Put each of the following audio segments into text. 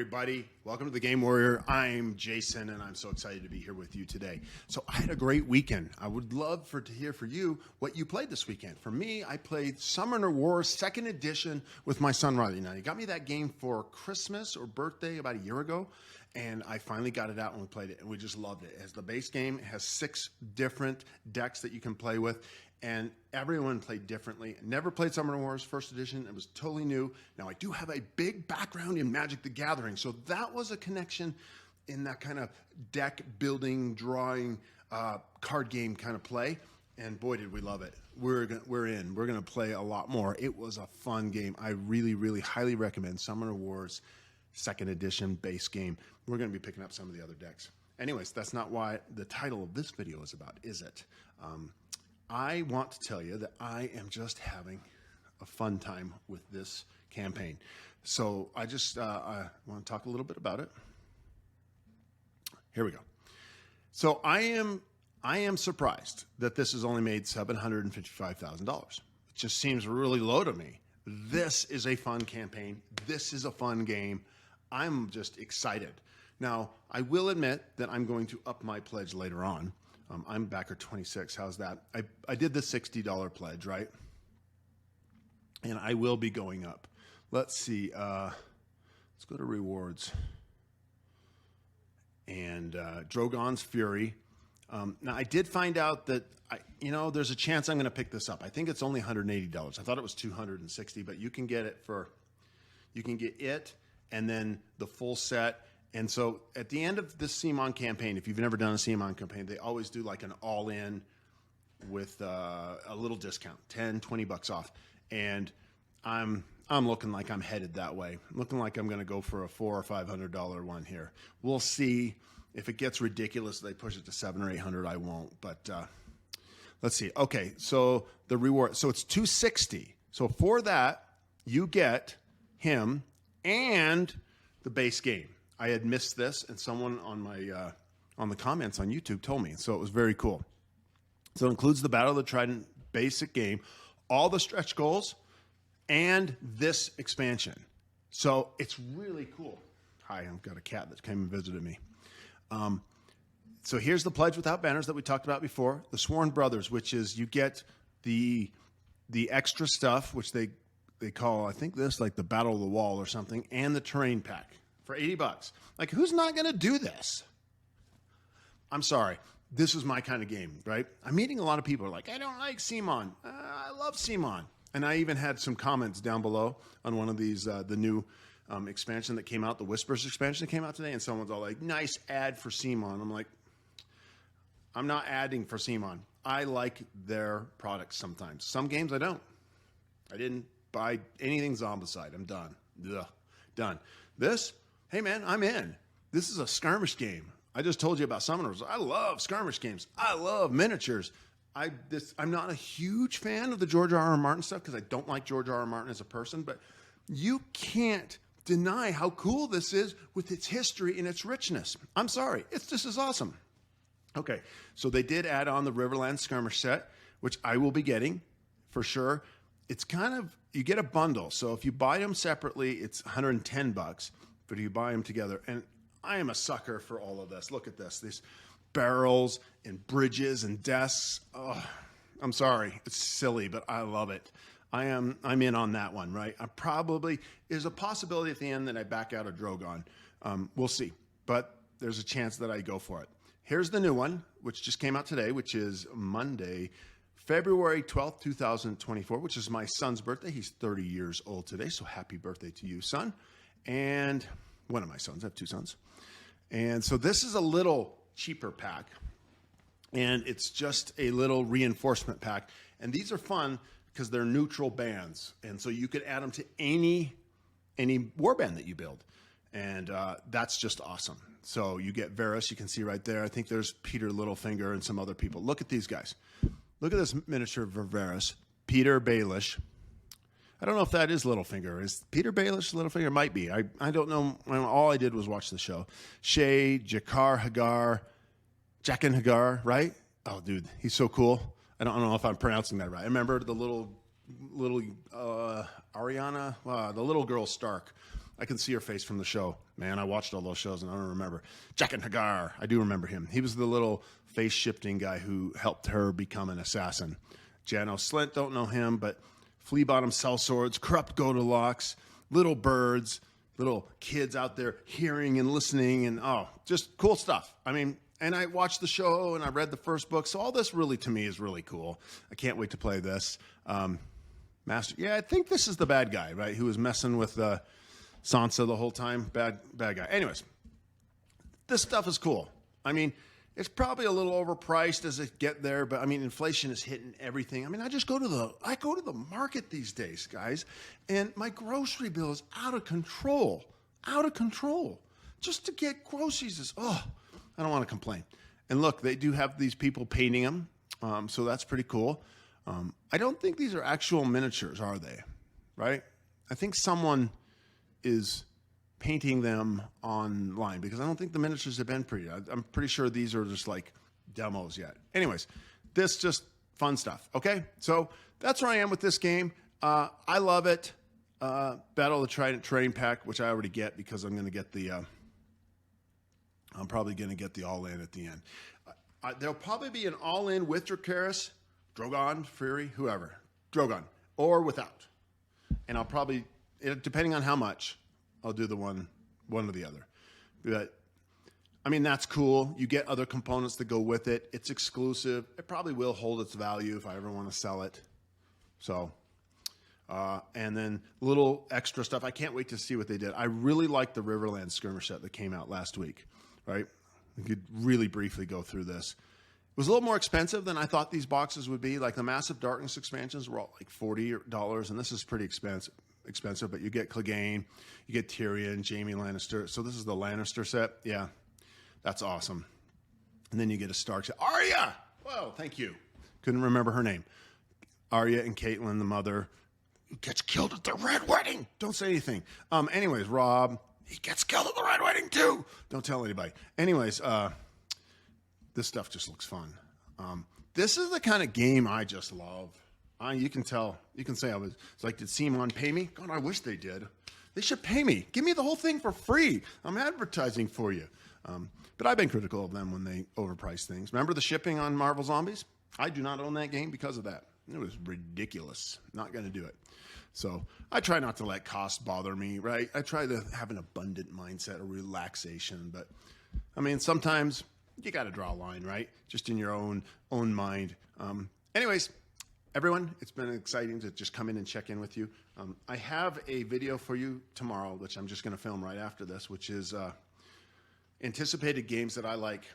everybody. Welcome to the Game Warrior. I'm Jason, and I'm so excited to be here with you today. So I had a great weekend. I would love to hear for you what you played this weekend. For me, I played Summoner Wars 2nd Edition with my son, Riley. Now, he got me that game for Christmas or birthday about a year ago, and I finally got it out and we played it, and we just loved it. It has the base game. It has 6 different decks that you can play with, and everyone played differently. Never played Summoner Wars 1st Edition. It was totally new. Now, I do have a big background in Magic the Gathering, so that was a connection in that kind of deck building, drawing, card game kind of play. And boy, did we love it. We're in. We're going to play a lot more. It was a fun game. I really, really highly recommend Summoner Wars 2nd Edition base game. We're going to be picking up some of the other decks. Anyways, that's not why the title of this video is about, is it? I want to tell you that I am just having a fun time with this campaign. So I just I want to talk a little bit about it. Here we go. So I am surprised that this has only made $755,000. It just seems really low to me. This is a fun campaign. This is a fun game. I'm just excited. Now, I will admit that I'm going to up my pledge later on. I'm backer 26. How's that? I did the $60 pledge, right? And I will be going up. Let's see. Let's go to rewards. And Drogon's Fury. Now, I did find out that, there's a chance I'm going to pick this up. I think it's only $180. I thought it was $260, but you can get it and then the full set. And so at the end of this CMON campaign, if you've never done a CMON campaign, they always do like an all-in with a little discount, 10, 20 bucks off. And I'm looking like I'm headed that way. I'm looking like I'm going to go for a $400 or $500 one here. We'll see. If it gets ridiculous, they push it to $700 or $800, I won't. But let's see. Okay, so the reward. So it's $260. So for that, you get him and the base game. I had missed this, and someone on my on the comments on YouTube told me, so it was very cool. So it includes the Battle of the Trident basic game, all the stretch goals, and this expansion. So it's really cool. Hi, I've got a cat that came and visited me. So here's the Pledge Without Banners that we talked about before. The Sworn Brothers, which is you get the extra stuff, which they call, I think this, like the Battle of the Wall or something, and the Terrain Pack. For 80 bucks. Like, who's not going to do this? I'm sorry. This is my kind of game, right? I'm meeting a lot of people who are like, I don't like CMON. I love CMON. And I even had some comments down below on one of these, the new expansion that came out, the Whispers expansion that came out today, and someone's all like, nice ad for CMON. I'm like, I'm not adding for CMON. I like their products sometimes. Some games I don't. I didn't buy anything Zombicide. I'm done. Ugh. Done. This... Hey, man, I'm in. This is a skirmish game. I just told you about Summoners. I love skirmish games. I love miniatures. I'm not a huge fan of the George R.R. Martin stuff because I don't like George R.R. Martin as a person, but you can't deny how cool this is with its history and its richness. I'm sorry. This is awesome. Okay, so they did add on the Riverland skirmish set, which I will be getting for sure. It's kind of, you get a bundle. So if you buy them separately, it's 110 bucks. But you buy them together, and I am a sucker for all of this. Look at this. These barrels and bridges and desks. Oh, I'm sorry. It's silly, but I love it. I'm in on that one, right? There's a possibility at the end that I back out of Drogon. We'll see. But there's a chance that I go for it. Here's the new one, which just came out today, which is Monday, February 12th, 2024, which is my son's birthday. He's 30 years old today, so happy birthday to you, son. And one of my sons, I have 2 sons. And so this is a little cheaper pack. And it's just a little reinforcement pack. And these are fun because they're neutral bands. And so you could add them to any warband that you build. And that's just awesome. So you get Varys, you can see right there. I think there's Peter Littlefinger and some other people. Look at these guys. Look at this miniature of Varys. Peter Baelish. I don't know if that is Littlefinger. Is Peter Baelish Littlefinger? Might be. I don't know. All I did was watch the show. Shay, Jakar Hagar, Jaqen Hagar, right? Oh, dude, he's so cool. I don't know if I'm pronouncing that right. I remember the little Ariana, the little girl Stark. I can see her face from the show. Man, I watched all those shows and I don't remember. Jaqen H'ghar, I do remember him. He was the little face-shifting guy who helped her become an assassin. Janos Slynt, don't know him, but Flea Bottom Sellswords, Corrupt Goldilocks, little birds, little kids out there hearing and listening, and just cool stuff. I mean, and I watched the show and I read the first book, so all this really, to me, is really cool. I can't wait to play this. Master, I think this is the bad guy, right? Who was messing with Sansa the whole time. Bad guy. Anyways, this stuff is cool. I mean, it's probably a little overpriced as it get there, but I mean, inflation is hitting everything. I mean, I go to the market these days, guys, and my grocery bill is out of control. Just to get groceries is, I don't want to complain. And look, they do have these people painting them, so that's pretty cool. I don't think these are actual miniatures, are they? Right? I think someone is painting them online because I don't think the miniatures have been pretty. I'm pretty sure these are just like demos yet. Anyways, this just fun stuff. Okay, so that's where I am with this game. I love it. Battle of the Trident Terrain Pack, which I already get because I'm going to get I'm probably going to get the all-in at the end. There'll probably be an all-in with Dracarys, Drogon, Fury, whoever, Drogon, or without. And I'll probably, depending on how much, I'll do the one or the other. But I mean, that's cool. You get other components that go with it. It's exclusive. It probably will hold its value if I ever want to sell it. So, and then little extra stuff. I can't wait to see what they did. I really like the Riverland skirmish set that came out last week, right? We could really briefly go through this. It was a little more expensive than I thought these boxes would be. Like the Massive Darkness expansions were all like $40, and this is pretty expensive, but you get Clegane, you get Tyrion, Jaime Lannister. So this is the Lannister set. Yeah, that's awesome. And then you get a Stark set. Arya! Whoa, thank you. Couldn't remember her name. Arya and Catelyn, the mother, who gets killed at the Red Wedding. Don't say anything. Anyways, Robb, he gets killed at the Red Wedding too. Don't tell anybody. Anyways, this stuff just looks fun. This is the kind of game I just love. You can tell. You can say it's like, did CMON pay me? God, I wish they did. They should pay me. Give me the whole thing for free. I'm advertising for you. But I've been critical of them when they overprice things. Remember the shipping on Marvel Zombies? I do not own that game because of that. It was ridiculous. Not going to do it. So I try not to let costs bother me, right? I try to have an abundant mindset, a relaxation. But, I mean, sometimes you got to draw a line, right? Just in your own mind. Anyways, everyone, it's been exciting to just come in and check in with you. I have a video for you tomorrow, which I'm just going to film right after this, which is anticipated games that I like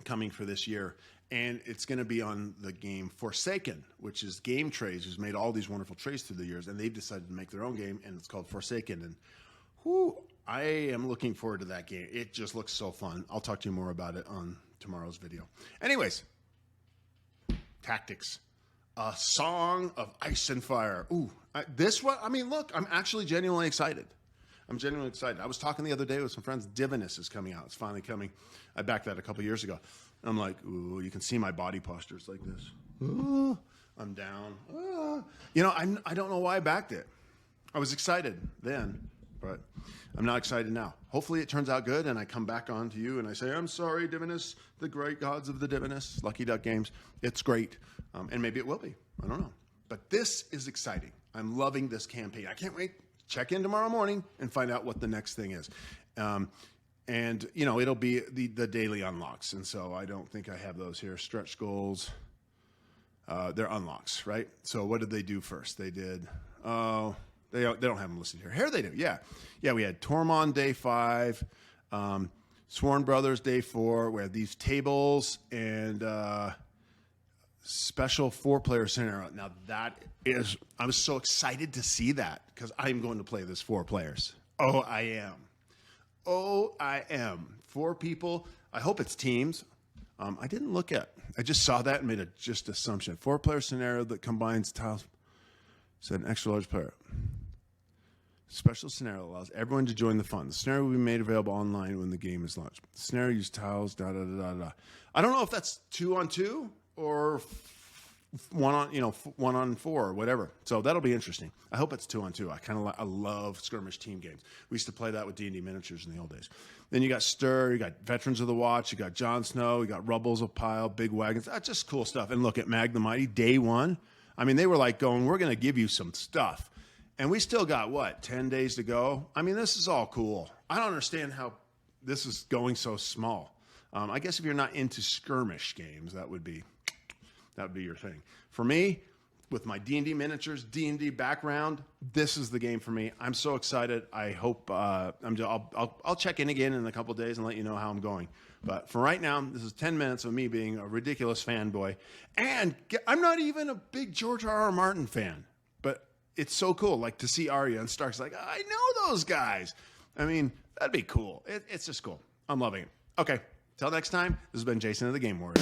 coming for this year. And it's going to be on the game Forsaken, which is Game Trays, who's made all these wonderful trays through the years. And they've decided to make their own game, and it's called Forsaken. And I am looking forward to that game. It just looks so fun. I'll talk to you more about it on tomorrow's video. Anyways, Tactics. A Song of Ice and Fire. Ooh, this one, I mean, look, I'm actually genuinely excited. I was talking the other day with some friends. Divinus is coming out. It's finally coming. I backed that a couple years ago. I'm like, ooh, you can see my body posture. It's like this. Ooh, I'm down. I don't know why I backed it. I was excited then, but I'm not excited now. Hopefully it turns out good, and I come back on to you and I say, I'm sorry, Divinus, the great gods of the Divinus, Lucky Duck Games. It's great, and maybe it will be. I don't know. But this is exciting. I'm loving this campaign. I can't wait. Check in tomorrow morning and find out what the next thing is. And, it'll be the daily unlocks. And so I don't think I have those here. Stretch goals. They're unlocks, right? So what did they do first? They did, they don't have them listed here. Here they do, yeah. Yeah, we had Tormund day 5, Sworn Brothers day 4. We had these tables and special 4-player scenario. Now I was so excited to see that because I'm going to play this 4 players. Oh, I am. 4 people. I hope it's teams. I didn't look at. I just saw that and made a just assumption. 4-player scenario that combines tiles. Said an extra large player. Special scenario allows everyone to join the fun. The scenario will be made available online when the game is launched. The scenario uses tiles. I don't know if that's 2-on-2 or 1 on 4 or whatever. So that'll be interesting. I hope it's 2 on 2. I love skirmish team games. We used to play that with D&D miniatures in the old days. Then you got Stir, you got Veterans of the Watch, you got Jon Snow, you got Rubbles of Pile, Big Wagons. That's just cool stuff. And look at Mag the Mighty, day one. I mean, they were like going, we're going to give you some stuff. And we still got, 10 days to go? I mean, this is all cool. I don't understand how this is going so small. I guess if you're not into skirmish games, that would be your thing. For me, with my D&D miniatures, D&D background, this is the game for me. I'm so excited. I hope I'll check in again in a couple of days and let you know how I'm going. But for right now, this is 10 minutes of me being a ridiculous fanboy. And I'm not even a big George R.R. Martin fan. But it's so cool, like, to see Arya and Stark's like, I know those guys. I mean, that'd be cool. It's just cool. I'm loving it. Okay, till next time, this has been Jason of the Game Warrior.